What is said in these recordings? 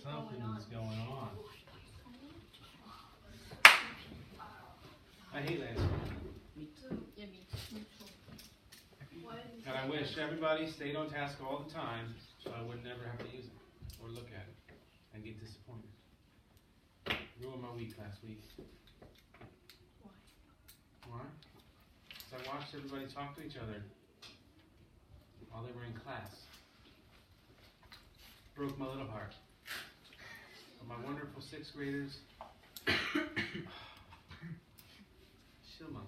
Something's going on. I hate landscaping. Me too. Yeah, me too. And I wish everybody stayed on task all the time so I would never have to use it or look at it and get disappointed. Ruined my week last week. Why? Because I watched everybody talk to each other while they were in class. Broke my little heart. But my wonderful sixth graders. Shilmang.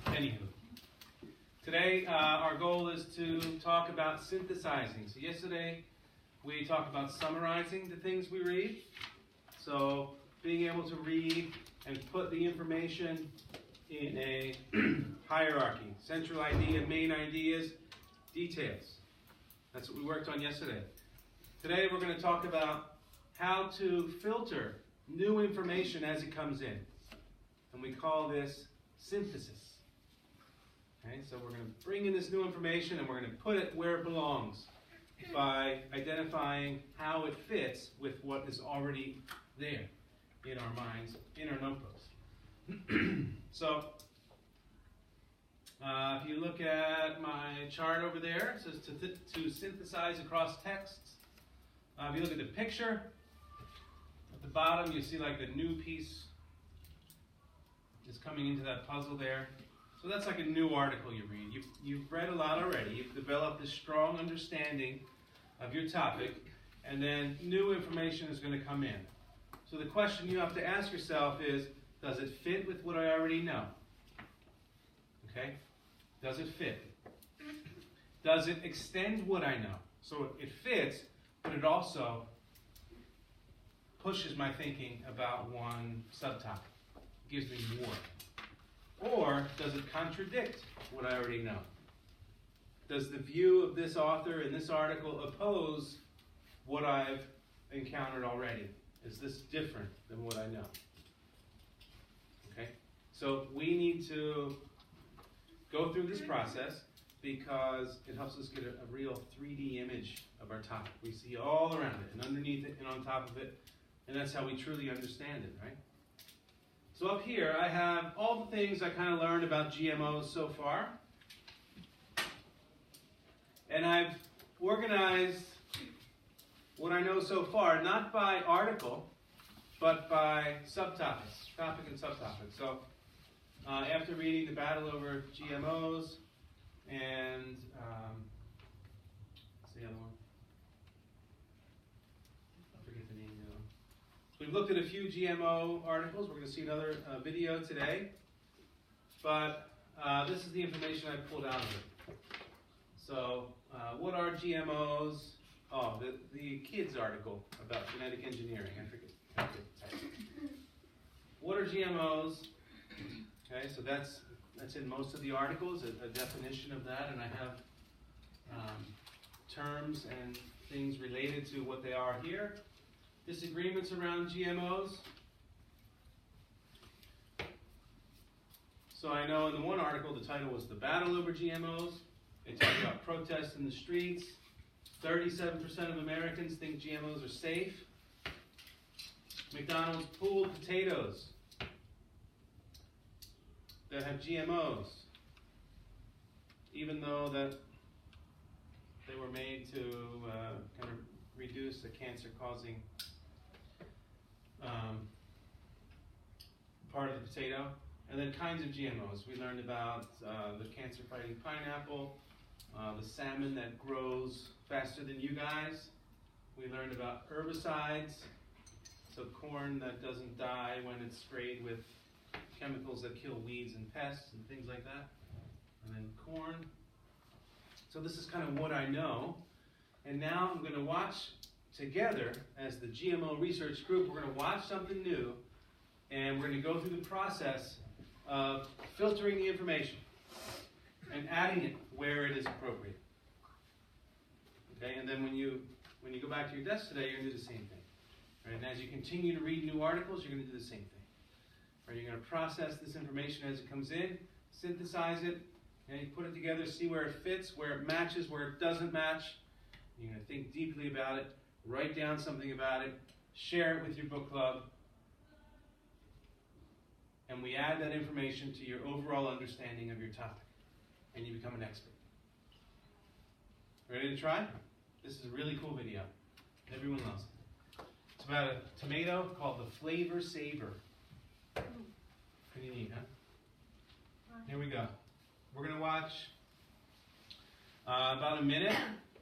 Anywho, today our goal is to talk about synthesizing. So yesterday we talked about summarizing the things we read. So being able to read and put the information in a hierarchy. Central idea, main ideas, details. That's what we worked on yesterday. Today we're going to talk about how to filter new information as it comes in. And we call this synthesis. Okay, so we're going to bring in this new information and we're going to put it where it belongs by identifying how it fits with what is already there in our minds, in our notebooks. So, if you look at my chart over there, it says to synthesize across texts. If you look at the picture, at the bottom you see like the new piece is coming into that puzzle there. So that's like a new article you read. You've read a lot already. You've developed this strong understanding of your topic, and then new information is going to come in. So the question you have to ask yourself is, does it fit with what I already know? Okay? Does it fit? Does it extend what I know? So it fits, but it also pushes my thinking about one subtopic. Gives me more. Or does it contradict what I already know? Does the view of this author in this article oppose what I've encountered already? Is this different than what I know? Okay? So we need to go through this process because it helps us get a real 3D image of our topic. We see all around it and underneath it and on top of it, and that's how we truly understand it, right? So up here, I have all the things I kind of learned about GMOs so far. And I've organized what I know so far, not by article, but by subtopics, topic and subtopic. So after reading The Battle Over GMOs and, what's the other one? I forget the name now. We've looked at a few GMO articles. We're going to see another video today. But this is the information I pulled out of it. So what are GMOs? Oh, the kids article about genetic engineering. I forget. What are GMOs? Okay, so that's in most of the articles, a definition of that. And I have terms and things related to what they are here. Disagreements around GMOs. So I know in the one article the title was The Battle Over GMOs. They talked about protests in the streets. 37% of Americans think GMOs are safe. McDonald's pooled potatoes that have GMOs, even though that they were made to kind of reduce the cancer-causing part of the potato. And then kinds of GMOs. We learned about the cancer-fighting pineapple, the salmon that grows faster than you guys. We learned about herbicides, so corn that doesn't die when it's sprayed with chemicals that kill weeds and pests and things like that. And then corn. So this is kind of what I know. And now I'm going to watch together as the GMO research group. We're going to watch something new, and we're going to go through the process of filtering the information and adding it where it is appropriate. Okay, and then when you go back to your desk today, you're going to do the same thing. Right? And as you continue to read new articles, you're going to do the same thing. Right? You're going to process this information as it comes in, synthesize it, and you put it together, see where it fits, where it matches, where it doesn't match, You're going to think deeply about it, write down something about it, share it with your book club, and we add that information to your overall understanding of your topic, and you become an expert. Ready to try? This is a really cool video. Everyone loves it. It's about a tomato called the Flavor Saver. Pretty neat, huh? Here we go. We're going to watch about a minute.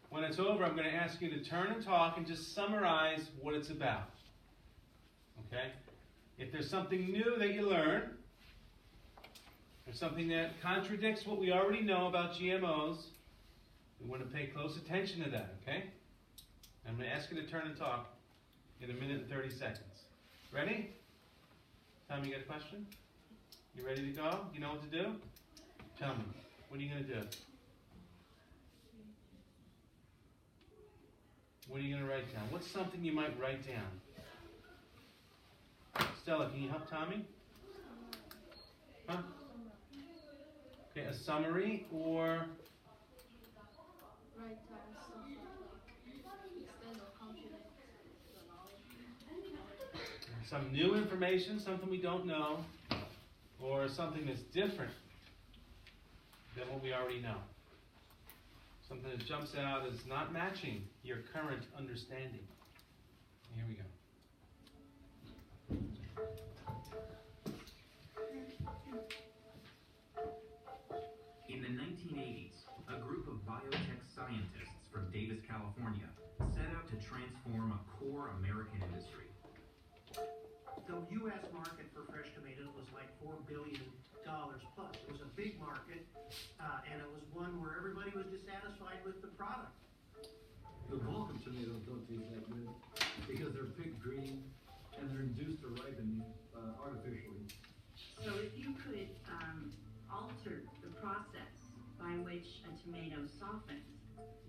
When it's over, I'm going to ask you to turn and talk and just summarize what it's about. Okay? If there's something new that you learn, or something that contradicts what we already know about GMOs, we want to pay close attention to that, okay? I'm going to ask you to turn and talk in a minute and 30 seconds. Ready? Tom, you got a question? You ready to go? You know what to do? Tell me. What are you going to do? What are you going to write down? What's something you might write down? Stella, can you help Tommy? Huh? Okay, a summary or... Write down something like extend or complement the knowledge. some new information, something we don't know, or something that's different than what we already know. Something that jumps out as not matching your current understanding. Here we go. In the 1980s, a group of biotech scientists from Davis, California, set out to transform a core American industry. The U.S. market for fresh tomatoes was like $4 billion plus. It was a big market, and it was one where everybody was dissatisfied with the product. The bulk of tomatoes don't taste that good because they're picked green and they're induced to ripen artificially. So if you could alter the process by which a tomato softens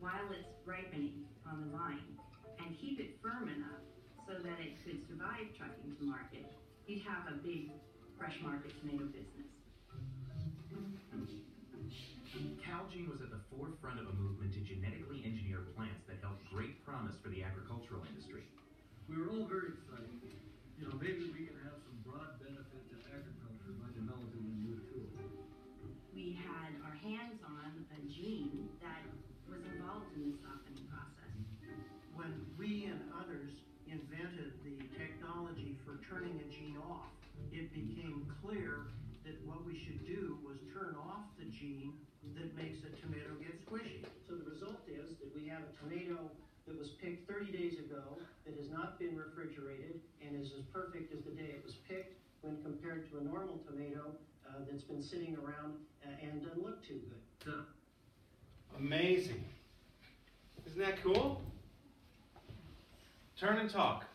while it's ripening on the vine and keep it firm enough so that it could survive trucking to market, you'd have a big fresh market tomato business. Calgene was at the forefront of a movement to genetically engineer plants that held great promise for the agricultural industry. We were all very excited. You know, maybe we can have some broad benefit to agriculture by developing a new tool. We had our hands on a gene that was involved in the softening process. When we and others invented the technology for turning a gene off, it became clear that what we should do was turn off the gene that makes a tomato get squishy. So the result is that we have a tomato that was picked 30 days ago, that has not been refrigerated, and is as perfect as the day it was picked when compared to a normal tomato that's been sitting around and doesn't look too good. Amazing. Isn't that cool? Turn and talk.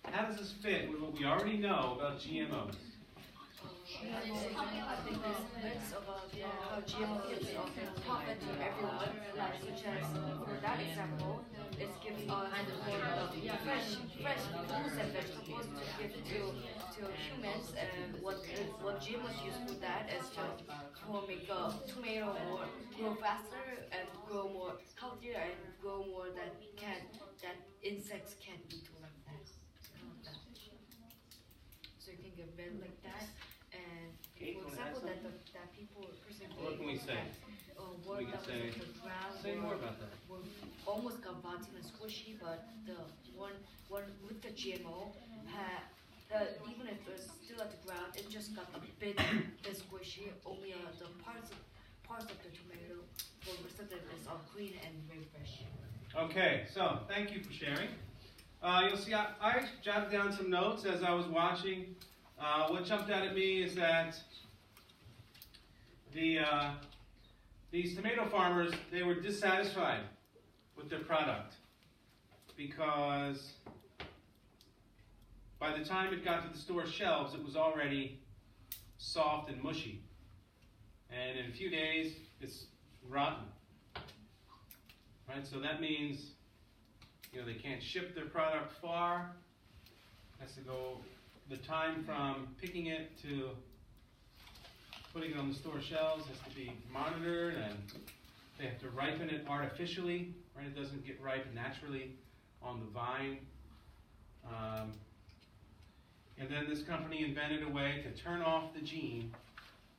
How does this fit with what we already know about GMOs? I think it's about how GMO is profit to everyone, like such as for that example, it's giving us fresh fruits and vegetables to give to humans, and what GMOs use for that is to make a tomato more grow faster and grow more healthier and grow more that insects can eat like that. So you can get rid like that. And Okay, for example, that people What can we say? What We can that say- was on the ground Say more about that. were almost got rotten and squishy, but the one with the GMO had even if it's still at the ground, it just got a bit squishy. Only the parts of the tomato, the rest of it is all green and very fresh. Okay, so thank you for sharing. You'll see I jotted down some notes as I was watching. What jumped out at me is that these tomato farmers, they were dissatisfied with their product because by the time it got to the store shelves, it was already soft and mushy. And in a few days, it's rotten. Right? So that means, they can't ship their product far. It has to go, the time from picking it to putting it on the store shelves has to be monitored, and they have to ripen it artificially. right? It doesn't get ripe naturally on the vine. And then this company invented a way to turn off the gene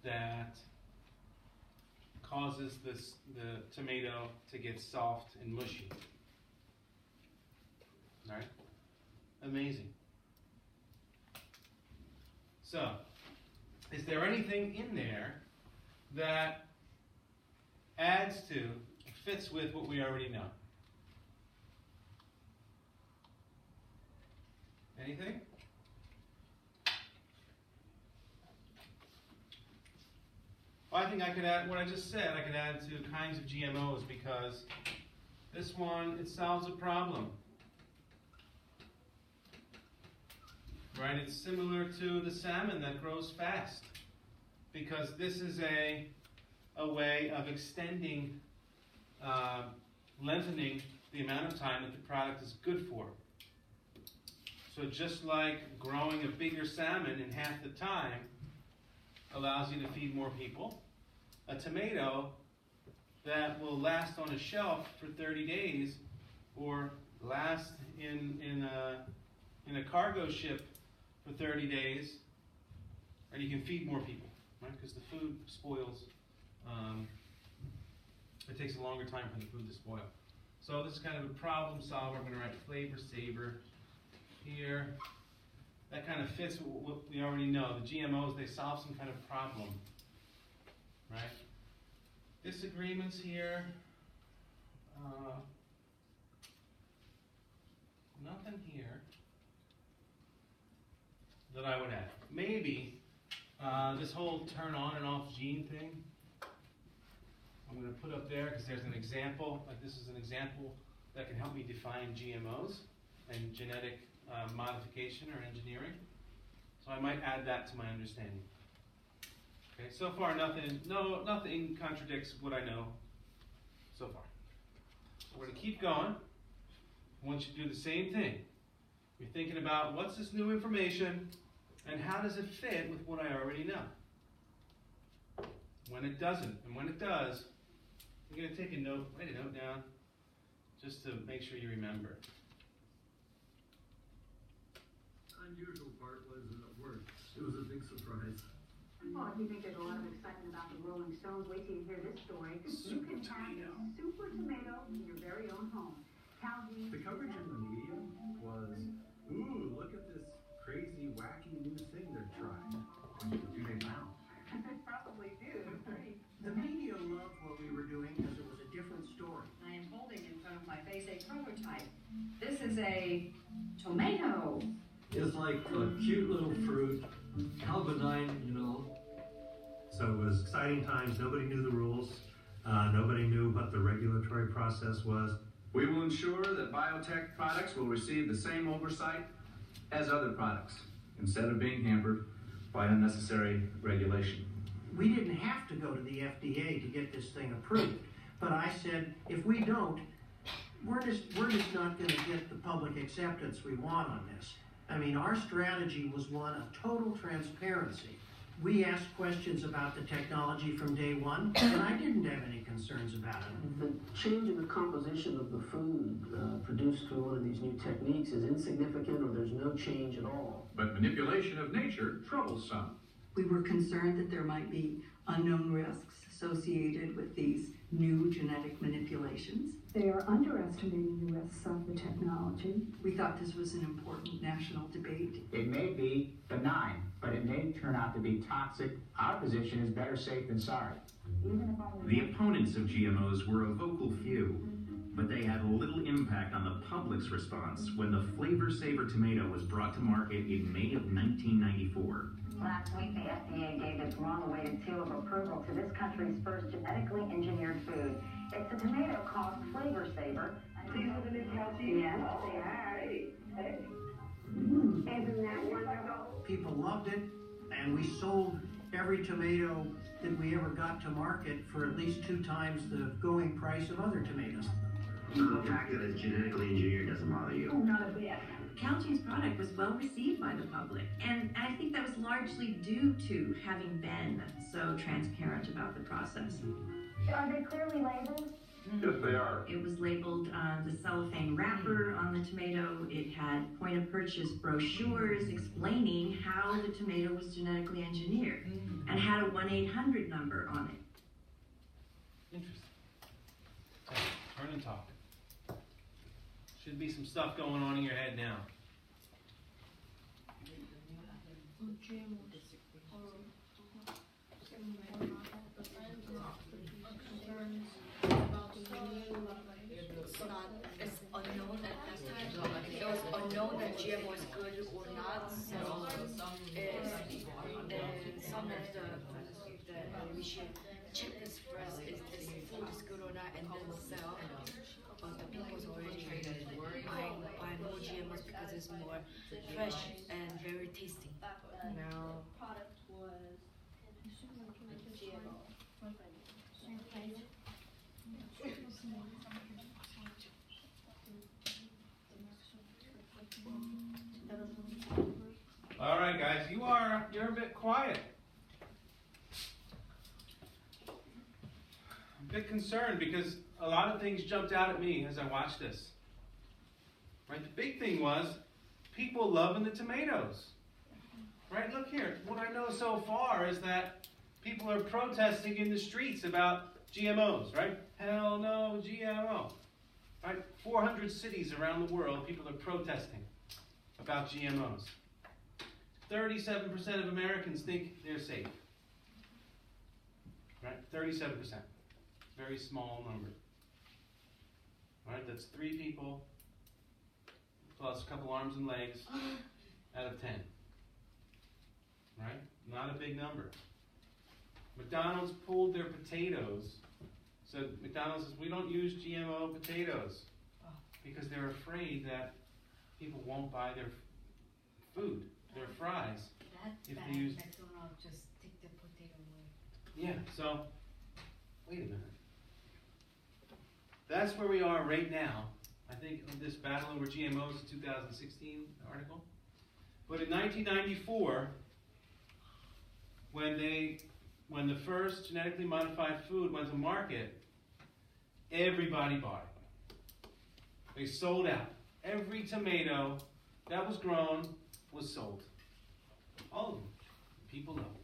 that causes the tomato to get soft and mushy. All right? Amazing. So, is there anything in there that adds to, fits with what we already know? Anything? Well, I think I could add what I just said. I could add to kinds of GMOs because this one, it solves a problem. Right? It's similar to the salmon that grows fast because this is a way of extending, lengthening the amount of time that the product is good for. So just like growing a bigger salmon in half the time allows you to feed more people, a tomato that will last on a shelf for 30 days or last in a cargo ship for 30 days, and you can feed more people, right? Because the food spoils. It takes a longer time for the food to spoil. So this is kind of a problem solver. I'm going to write flavor saver here. That kind of fits what we already know. The GMOs, they solve some kind of problem, right? Disagreements here. Nothing here that I would add. Maybe this whole turn on and off gene thing, I'm going to put up there because there's an example. Like this is an example that can help me define GMOs and genetic modification or engineering. So I might add that to my understanding. Okay, so far nothing contradicts what I know so far. So we're going to keep going. I want you to do the same thing. You're thinking about what's this new information and how does it fit with what I already know. When it doesn't, and when it does, you're going to take a note, write a note down, just to make sure you remember. Unusual part was that it worked. It was a big surprise. Well, if you think there's a lot of excitement about the Rolling Stones, wait till you hear this story. You can have a super tomato in your very own home. The coverage in the media was, ooh, look at this crazy, wacky new thing they're trying. Do they now? They probably do. The media loved what we were doing because it was a different story. I am holding in front of my face a prototype. This is a tomato. It's like a cute little fruit, how benign, you know. So it was exciting times. Nobody knew the rules. Nobody knew what the regulatory process was. We will ensure that biotech products will receive the same oversight as other products, instead of being hampered by unnecessary regulation. We didn't have to go to the FDA to get this thing approved, but I said, if we don't, we're just not going to get the public acceptance we want on this. I mean, our strategy was one of total transparency. We asked questions about the technology from day one, and I didn't have any concerns about it. The change in the composition of the food produced through one of these new techniques is insignificant, or there's no change at all. But manipulation of nature troubles some. We were concerned that there might be unknown risks associated with these new genetic manipulations. They are underestimating the risks of the technology. We thought this was an important national debate. It may be benign, but it may turn out to be toxic. Our position is better safe than sorry. The opponents of GMOs were a vocal few, but they had little impact on the public's response when the Flavor Saver tomato was brought to market in May of 1994. Last week, the FDA gave its long-awaited seal of approval to this country's first genetically engineered food. It's a tomato called Flavor Saver. These are the new calcium? Yes, they are. Hey. Isn't that wonderful? People loved it, and we sold every tomato that we ever got to market for at least 2 times the going price of other tomatoes. So the fact that it's genetically engineered doesn't bother you? Oh, not a bit. Calgene's product was well received by the public, and I think that was largely due to having been so transparent about the process. Are they clearly labeled? Yes, they are. It was labeled the cellophane wrapper on the tomato. It had point of purchase brochures explaining how the tomato was genetically engineered and had a 1-800 number on it. Interesting. So, turn and talk. Should be some stuff going on in your head now. It's unknown at that time. It was unknown that GMO is good or not. So some of we should check this first. Is this food is good or not, and then sell. But the people's already buying more GMOs because it's more fresh and very tasty. Now Product was GMO. All right, guys, you're a bit quiet. I'm a bit concerned because a lot of things jumped out at me as I watched this. Right, the big thing was people loving the tomatoes. Right, look here. What I know so far is that people are protesting in the streets about GMOs. Right, hell no GMO. Right, 400 cities around the world, people are protesting about GMOs. 37% of Americans think they're safe. Right? 37%. Very small number. Right? That's 3 people plus a couple arms and legs out of 10. Right? Not a big number. McDonald's pulled their potatoes. So McDonald's says, we don't use GMO potatoes because they're afraid that people won't buy their food. Their fries. That's if bad. they use, McDonald's just take the potato away. yeah, so, wait a minute. That's where we are right now. I think in this battle over GMOs, 2016 article. But in 1994, when the first genetically modified food went to market, everybody bought it. They sold out. Every tomato that was grown was sold. All of them. People know.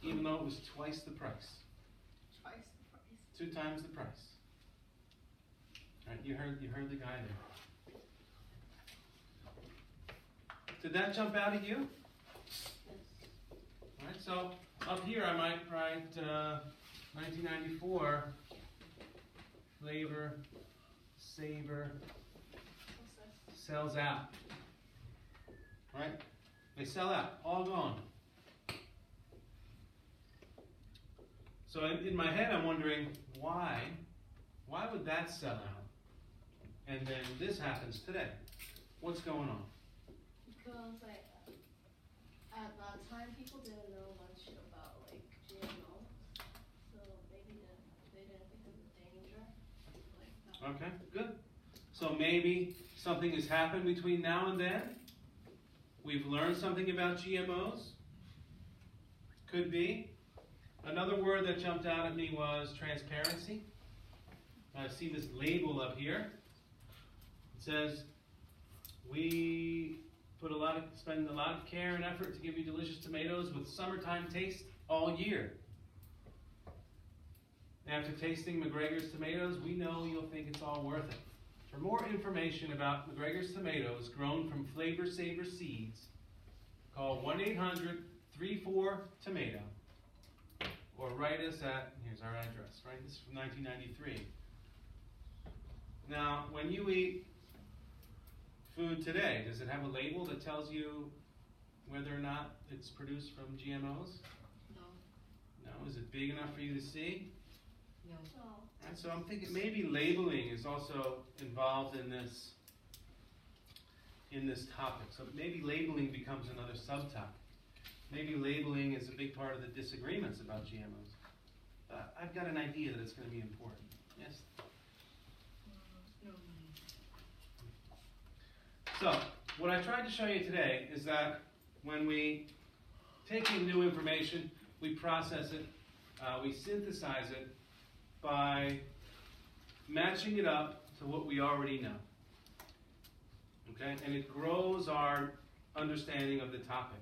Even though it was twice the price. Twice the price. 2 times the price. Right, you heard the guy there. Did that jump out at you? All right, so up here I might write 1994 flavor saver sells out. Right? They sell out, all gone. So in my head I'm wondering why would that sell out? And then this happens today. What's going on? Because like at that time people didn't know much about like GMO, so maybe they didn't think of the danger. Like that. Okay, good. So maybe something has happened between now and then. We've learned something about GMOs. Could be. Another word that jumped out at me was transparency. I see this label up here. It says, we spend a lot of care and effort to give you delicious tomatoes with summertime taste all year. After tasting McGregor's tomatoes, we know you'll think it's all worth it. For more information about McGregor's tomatoes grown from Flavor Saver seeds, call 1-800-34-TOMATO or write us at, here's our address, right? This is from 1993. Now, when you eat food today, does it have a label that tells you whether or not it's produced from GMOs? No. No? Is it big enough for you to see? No. And so I'm thinking maybe labeling is also involved in this topic. So maybe labeling becomes another subtopic. Maybe labeling is a big part of the disagreements about GMOs. I've got an idea that it's going to be important. Yes? No. So, what I tried to show you today is that when we take in new information, we process it, we synthesize it by matching it up to what we already know. Okay? And it grows our understanding of the topic.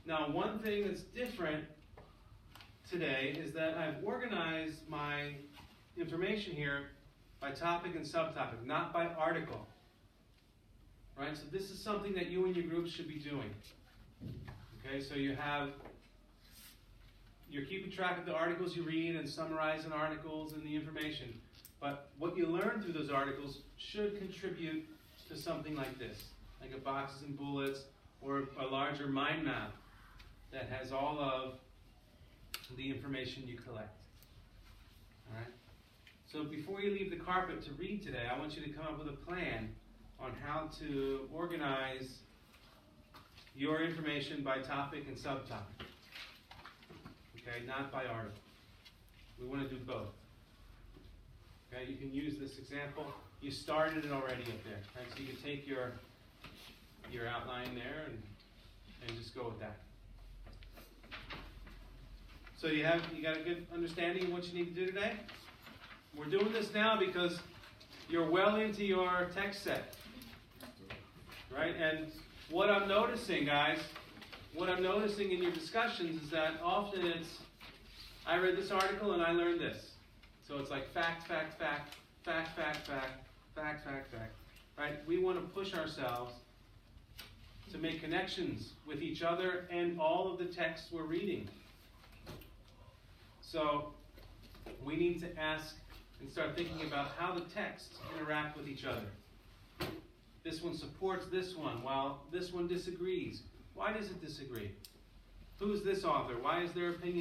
Now, one thing that's different today is that I've organized my information here by topic and subtopic, not by article. Right? So this is something that you and your groups should be doing. Okay, so you're keeping track of the articles you read and summarizing articles and the information. But what you learn through those articles should contribute to something like this, like a boxes and bullets or a larger mind map that has all of the information you collect. All right? So before you leave the carpet to read today, I want you to come up with a plan on how to organize your information by topic and subtopic. Okay, not by article. We want to do both. Okay, you can use this example. You started it already up there. Right? So you can take your outline there and just go with that. So you got a good understanding of what you need to do today? We're doing this now because you're well into your text set. Right? And what I'm noticing, guys, in your discussions is that often it's, I read this article and I learned this. So it's like fact, fact, fact, fact, fact, fact, fact, fact, fact. Right? We want to push ourselves to make connections with each other and all of the texts we're reading. So we need to ask and start thinking about how the texts interact with each other. This one supports this one, while this one disagrees. Why does it disagree? Who's this author? Why is their opinion